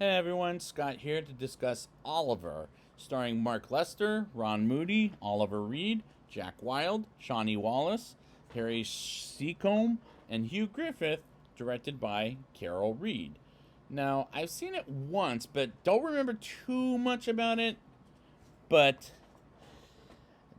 Hey everyone, Scott here to discuss Oliver, starring Mark Lester, Ron Moody, Oliver Reed, Jack Wilde, Shawnee Wallace, Harry Seacombe, and Hugh Griffith, directed by Carol Reed. Now, I've seen it once, but don't remember too much about it. But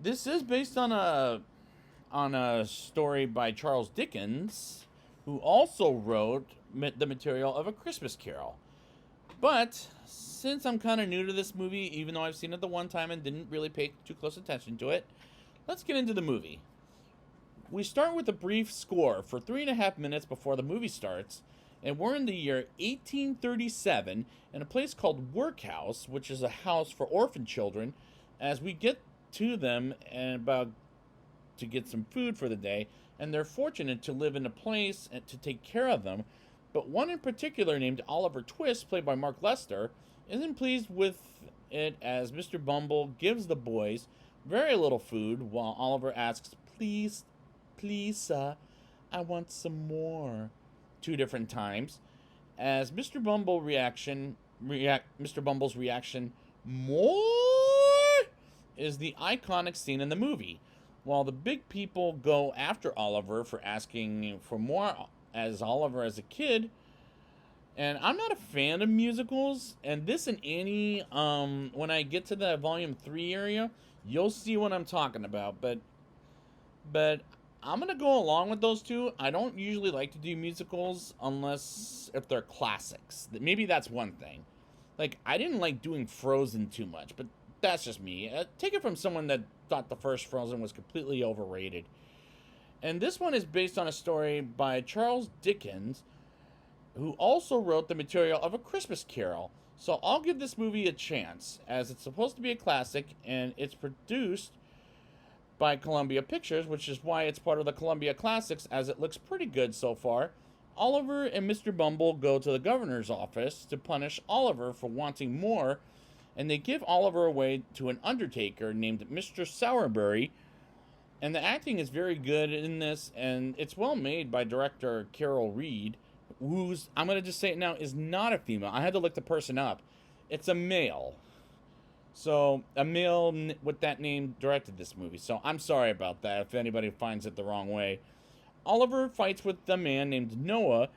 this is based on a story by Charles Dickens, who also wrote the material of A Christmas Carol. But since I'm kind of new to this movie, even though I've seen it the one time and didn't really pay too close attention to it, let's get into the movie. We start with a brief score for 3.5 minutes before the movie starts, and we're in the year 1837 in a place called Workhouse, which is a house for orphan children, as we get to them and about to get some food for the day, and they're fortunate to live in a place and to take care of them. But one in particular, named Oliver Twist, played by Mark Lester, isn't pleased with it as Mr. Bumble gives the boys very little food while Oliver asks, "Please, please, sir, I want some more," 2 different times. As Mr. Bumble's reaction, "More," is the iconic scene in the movie. While the big people go after Oliver for asking for more as Oliver as a kid, and I'm not a fan of musicals, and this and Annie, when I get to the volume 3 area, you'll see what I'm talking about, but I'm gonna go along with those two. I don't usually like to do musicals unless if they're classics. Maybe that's one thing. Like, I didn't like doing Frozen too much, but that's just me. Take it from someone that thought the first Frozen was completely overrated. And this one is based on a story by Charles Dickens, who also wrote the material of A Christmas Carol. So I'll give this movie a chance, as it's supposed to be a classic, and it's produced by Columbia Pictures, which is why it's part of the Columbia Classics, as it looks pretty good so far. Oliver and Mr. Bumble go to the governor's office to punish Oliver for wanting more, and they give Oliver away to an undertaker named Mr. Sowerberry. And the acting is very good in this, and it's well made by director Carol Reed, who's, I'm going to just say it now, is not a female. I had to look the person up. It's a male. So, a male with that name directed this movie. So, I'm sorry about that if anybody finds it the wrong way. Oliver fights with a man named Noah,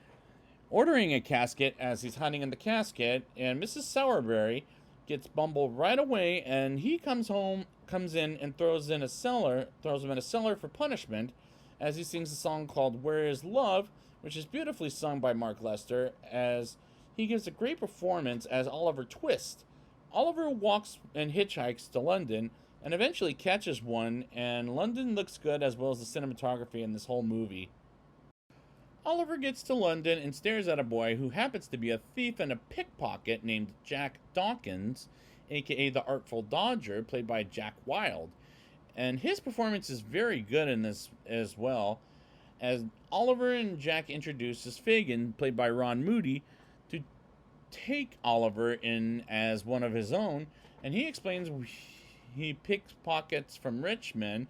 ordering a casket as he's hiding in the casket, and Mrs. Sowerberry gets Bumble right away, and he comes in and throws him in a cellar for punishment, as he sings a song called "Where Is Love," which is beautifully sung by Mark Lester, as he gives a great performance as Oliver Twist. Oliver walks and hitchhikes to London, and eventually catches one, and London looks good, as well as the cinematography in this whole movie. Oliver gets to London and stares at a boy who happens to be a thief and a pickpocket named Jack Dawkins, aka the Artful Dodger, played by Jack Wilde. And his performance is very good in this as well, as Oliver and Jack introduces Fagin, played by Ron Moody, to take Oliver in as one of his own, and he explains he pickpockets from rich men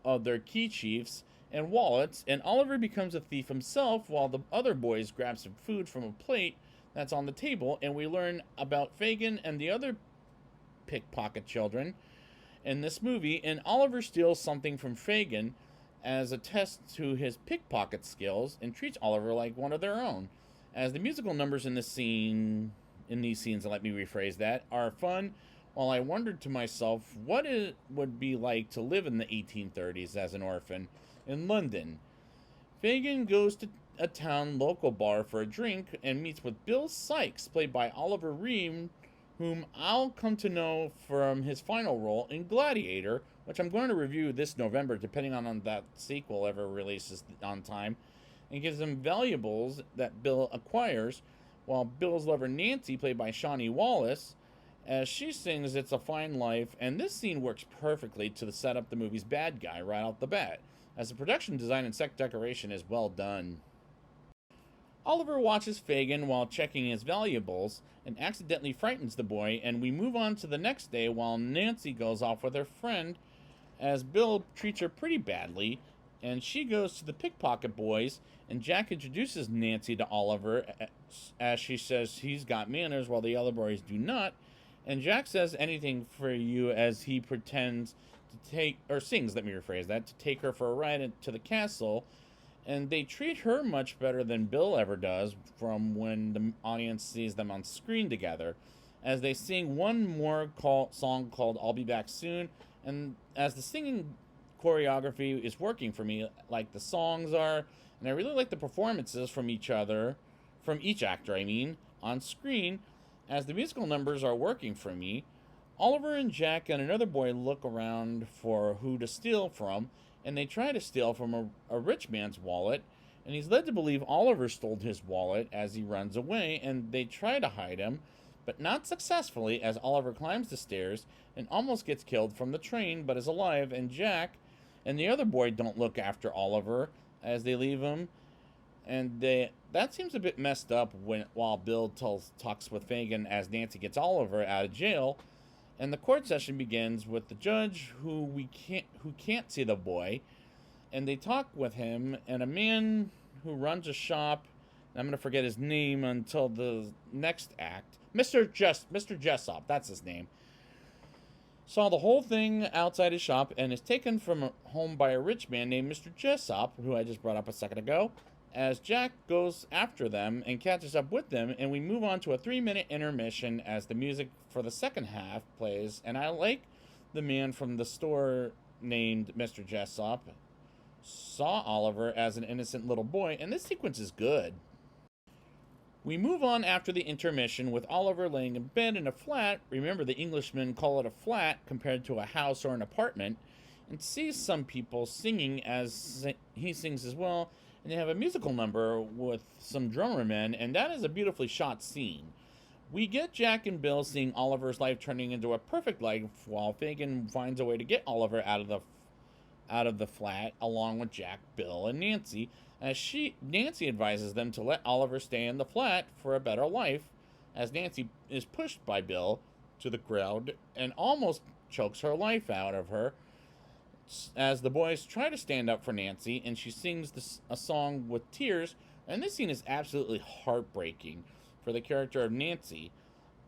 of their key chiefs and wallets, and Oliver becomes a thief himself while the other boys grab some food from a plate that's on the table, and we learn about Fagin and the other pickpocket children in this movie, and Oliver steals something from Fagin as a test to his pickpocket skills and treats Oliver like one of their own. As the musical numbers in these scenes, let me rephrase that, are fun, while I wondered to myself what it would be like to live in the 1830s as an orphan in London. Fagin goes to a town local bar for a drink and meets with Bill Sikes, played by Oliver Reed, whom I'll come to know from his final role in Gladiator, which I'm going to review this November, depending on that sequel ever releases on time, and gives him valuables that Bill acquires, while Bill's lover Nancy, played by Shawnee Wallace, as she sings "It's a Fine Life," and this scene works perfectly to set up the movie's bad guy right off the bat, as the production design and set decoration is well done. Oliver watches Fagin while checking his valuables and accidentally frightens the boy, and we move on to the next day while Nancy goes off with her friend, as Bill treats her pretty badly, And she goes to the pickpocket boys, and Jack introduces Nancy to Oliver as she says he's got manners while the other boys do not. And Jack says anything for you as he pretends to take, or sings, let me rephrase that, to take her for a ride to the castle. And they treat her much better than Bill ever does from when the audience sees them on screen together, as they sing one more song called I'll Be Back Soon. And as the singing choreography is working for me, like the songs are, and I really like the performances from each actor, on screen, as the musical numbers are working for me. Oliver and Jack and another boy look around for who to steal from, and they try to steal from a rich man's wallet, and he's led to believe Oliver stole his wallet as he runs away, and they try to hide him, but not successfully, as Oliver climbs the stairs and almost gets killed from the train, but is alive, and Jack and the other boy don't look after Oliver as they leave him, and that seems a bit messed up while Bill talks with Fagin as Nancy gets Oliver out of jail. And the court session begins with the judge who can't see the boy, and they talk with him, and a man who runs a shop, I'm going to forget his name until the next act, Mr. Jessop, that's his name, saw the whole thing outside his shop and is taken from home by a rich man named Mr. Jessop, who I just brought up a second ago, as Jack goes after them and catches up with them, and we move on to a 3-minute intermission as the music for the second half plays. And I like the man from the store named Mr. Jessop saw Oliver as an innocent little boy, and this sequence is good. We move on after the intermission with Oliver laying in bed in a flat. Remember, the Englishmen call it a flat compared to a house or an apartment, and sees some people singing as he sings as well. And they have a musical number with some drummer men, and that is a beautifully shot scene. We get Jack and Bill seeing Oliver's life turning into a perfect life while Fagin finds a way to get Oliver out of the flat along with Jack, Bill, and Nancy, as Nancy advises them to let Oliver stay in the flat for a better life, as Nancy is pushed by Bill to the ground and almost chokes her life out of her, as the boys try to stand up for Nancy, and she sings a song with tears, and this scene is absolutely heartbreaking for the character of Nancy.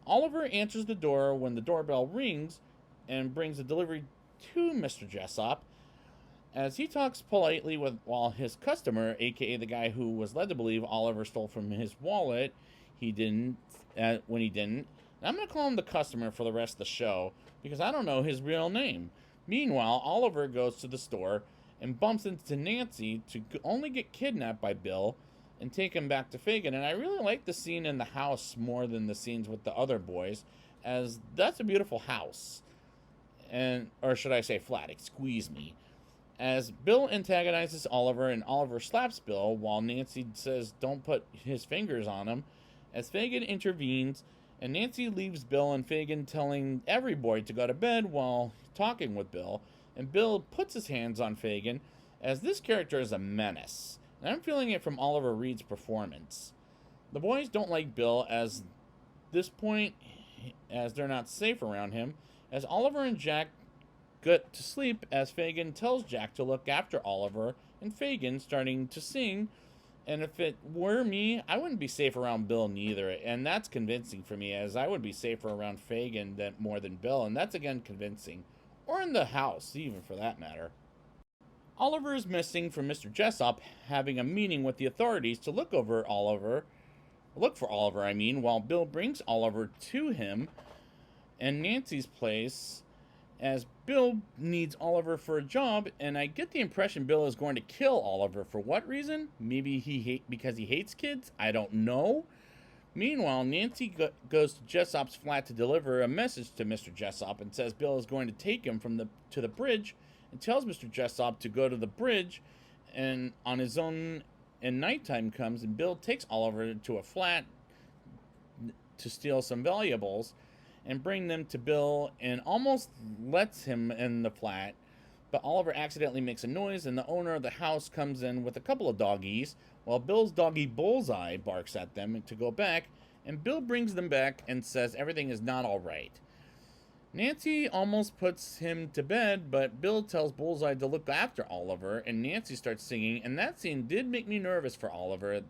Oliver answers the door when the doorbell rings and brings a delivery to Mr. Jessop, as he talks politely while his customer, aka the guy who was led to believe Oliver stole from his wallet, when he didn't. I'm going to call him the customer for the rest of the show, because I don't know his real name. Meanwhile, Oliver goes to the store and bumps into Nancy to only get kidnapped by Bill and take him back to Fagin. And I really like the scene in the house more than the scenes with the other boys, as that's a beautiful house. Or should I say flat, excuse me. As Bill antagonizes Oliver and Oliver slaps Bill while Nancy says don't put his fingers on him, as Fagin intervenes, and Nancy leaves Bill and Fagin telling every boy to go to bed while talking with Bill, and Bill puts his hands on Fagin, as this character is a menace, and I'm feeling it from Oliver Reed's performance. The boys don't like Bill as this point, as they're not safe around him, as Oliver and Jack get to sleep as Fagin tells Jack to look after Oliver, and Fagin starting to sing. And if it were me, I wouldn't be safe around Bill neither. And that's convincing for me, as I would be safer around Fagin more than Bill. And that's, again, convincing. Or in the house, even, for that matter. Oliver is missing from Mr. Jessop having a meeting with the authorities to look for Oliver, while Bill brings Oliver to him and Nancy's place, as Bill needs Oliver for a job, and I get the impression Bill is going to kill Oliver. For what reason? Maybe because he hates kids? I don't know. Meanwhile, Nancy goes to Jessop's flat to deliver a message to Mr. Jessop and says Bill is going to take him to the bridge, and tells Mr. Jessop to go to the bridge and on his own, and nighttime comes and Bill takes Oliver to a flat to steal some valuables and bring them to Bill, and almost lets him in the flat, but Oliver accidentally makes a noise, and the owner of the house comes in with a couple of doggies, while Bill's doggy Bullseye barks at them to go back, and Bill brings them back and says everything is not all right. Nancy almost puts him to bed, but Bill tells Bullseye to look after Oliver, and Nancy starts singing, and that scene did make me nervous for Oliver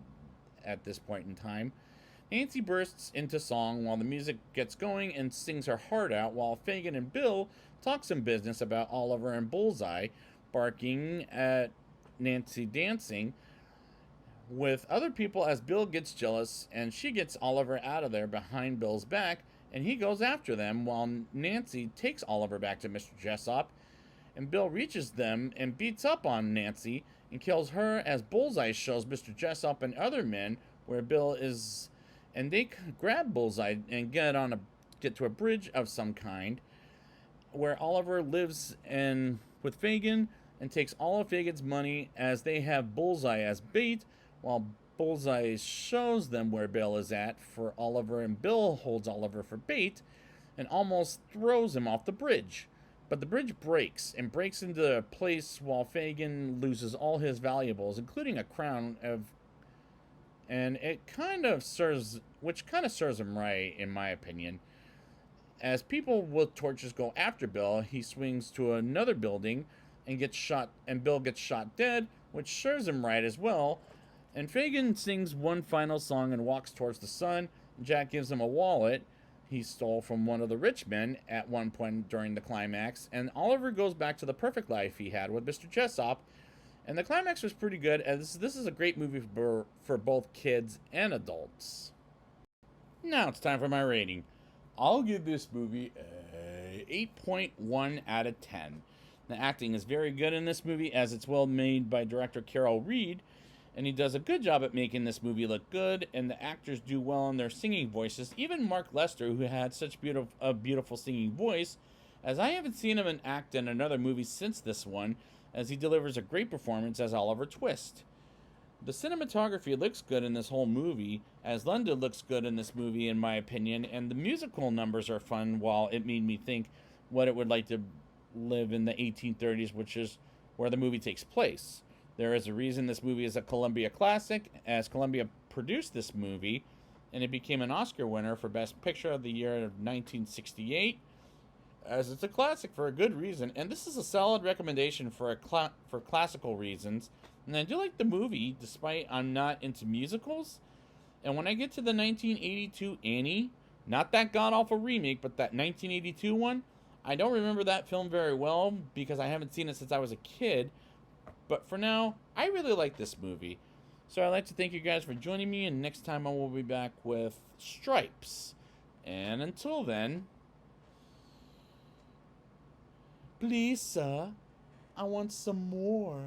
at this point in time. Nancy bursts into song while the music gets going and sings her heart out, while Fagin and Bill talk some business about Oliver and Bullseye, barking at Nancy dancing with other people as Bill gets jealous and she gets Oliver out of there behind Bill's back, and he goes after them while Nancy takes Oliver back to Mr. Jessop, and Bill reaches them and beats up on Nancy and kills her as Bullseye shows Mr. Jessop and other men where Bill is, and they grab Bullseye and get to a bridge of some kind where Oliver lives and with Fagin and takes all of Fagin's money as they have Bullseye as bait, while Bullseye shows them where Bill is at for Oliver, and Bill holds Oliver for bait and almost throws him off the bridge. But the bridge breaks and breaks into place while Fagin loses all his valuables, including a crown of, and it kind of serves, which kind of serves him right, in my opinion. As people with torches go after Bill, he swings to another building and gets shot, and Bill gets shot dead, which serves him right as well. And Fagin sings one final song and walks towards the sun. Jack gives him a wallet he stole from one of the rich men at one point during the climax, and Oliver goes back to the perfect life he had with Mr. Jessop. And the climax was pretty good, as this is a great movie for both kids and adults. Now it's time for my rating. I'll give this movie a 8.1 out of 10. The acting is very good in this movie, as it's well made by director Carol Reed, and he does a good job at making this movie look good, and the actors do well in their singing voices. Even Mark Lester, who had such a beautiful singing voice, as I haven't seen him act in another movie since this one, as he delivers a great performance as Oliver Twist. The cinematography looks good in this whole movie, as Linda looks good in this movie in my opinion, and the musical numbers are fun, while it made me think what it would like to live in the 1830s, which is where the movie takes place. There is a reason this movie is a Columbia classic, as Columbia produced this movie, and it became an Oscar winner for Best Picture of the year of 1968, as it's a classic for a good reason. And this is a solid recommendation for for classical reasons. And I do like the movie, despite I'm not into musicals. And when I get to the 1982 Annie, not that god-awful remake, but that 1982 one, I don't remember that film very well because I haven't seen it since I was a kid. But for now, I really like this movie. So I'd like to thank you guys for joining me, and next time I will be back with Stripes. And until then, please, sir, I want some more.